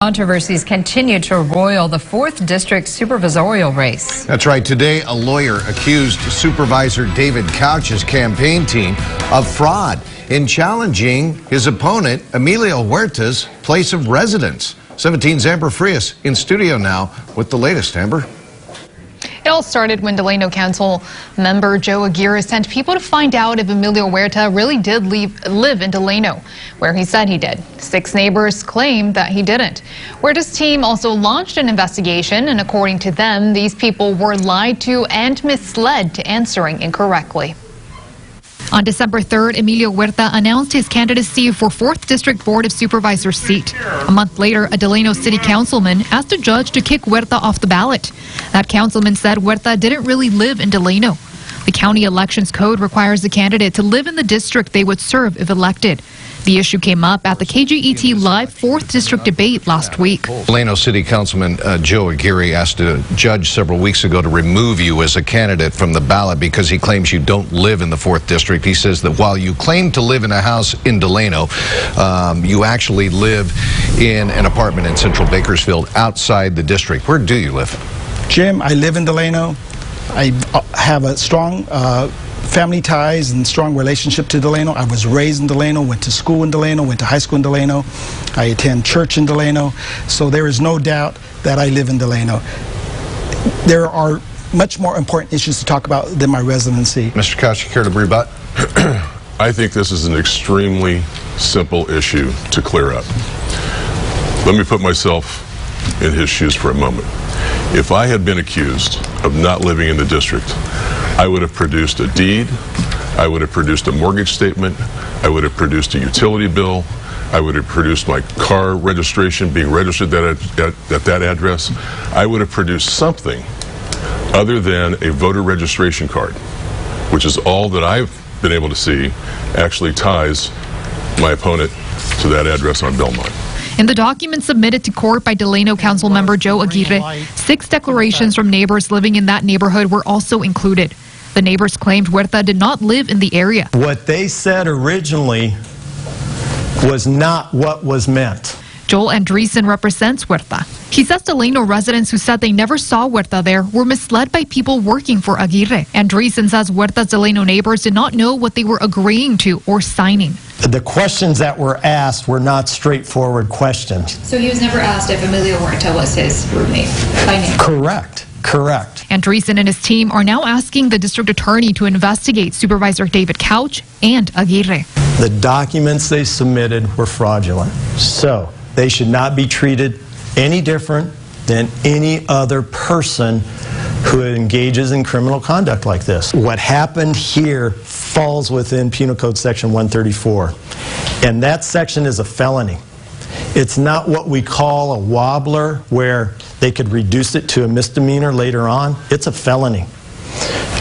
Controversies continue to roil the 4th District supervisorial race. That's right. Today, a lawyer accused Supervisor David Couch's campaign team of fraud in challenging his opponent, Emilio Huerta's place of residence. 17's Amber Frias in studio now with the latest. Amber. It all started when Delano Council member Joe Aguirre sent people to find out if Emilio Huerta really did live in Delano, where he said he did. 6 neighbors claimed that he didn't. Huerta's team also launched an investigation, and according to them, these people were lied to and misled to answering incorrectly. On December 3rd, Emilio Huerta announced his candidacy for 4th District Board of Supervisors seat. A month later, a Delano City councilman asked a judge to kick Huerta off the ballot. That councilman said Huerta didn't really live in Delano. The county elections code requires the candidate to live in the district they would serve if elected. The issue came up at the KGET Live 4th District debate last week. Delano City Councilman Joe Aguirre asked a judge several weeks ago to remove you as a candidate from the ballot because he claims you don't live in the 4th District. He says that while you claim to live in a house in Delano, you actually live in an apartment in Central Bakersfield outside the district. Where do you live? Jim, I live in Delano. I have a strong family ties and strong relationship to Delano. I was raised in Delano, went to school in Delano, went to high school in Delano. I attend church in Delano. So there is no doubt that I live in Delano. There are much more important issues to talk about than my residency. Mr. Couch, you care to rebut? I think this is an extremely simple issue to clear up. Let me put myself in his shoes for a moment. If I had been accused of not living in the district, I would have produced a deed, I would have produced a mortgage statement, I would have produced a utility bill, I would have produced my car registration being registered at that address. I would have produced something other than a voter registration card, which is all that I've been able to see actually ties my opponent to that address on Belmont. In the document submitted to court by Delano Council member Joe Aguirre, 6 declarations from neighbors living in that neighborhood were also included. The neighbors claimed Huerta did not live in the area. What they said originally was not what was meant. Joel Andreessen represents Huerta. He says Delano residents who said they never saw Huerta there were misled by people working for Aguirre. Andreessen says Huerta's Delano neighbors did not know what they were agreeing to or signing. The questions that were asked were not straightforward questions. So he was never asked if Emilio Huerta was his roommate by name? Correct. Andreessen and his team are now asking the district attorney to investigate Supervisor David Couch and Aguirre. The documents they submitted were fraudulent, so they should not be treated any different than any other person who engages in criminal conduct like this. What happened here falls within Penal Code Section 134, and that section is a felony. It's not what we call a wobbler, where they could reduce it to a misdemeanor later on. It's a felony.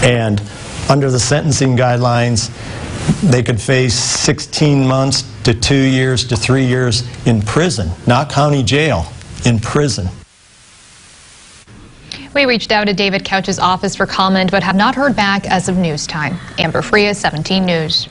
And under the sentencing guidelines, they could face 16 months to 2 years to 3 years in prison, not county jail, in prison. We reached out to David Couch's office for comment, but have not heard back as of news time. Amber Frias, 17 News.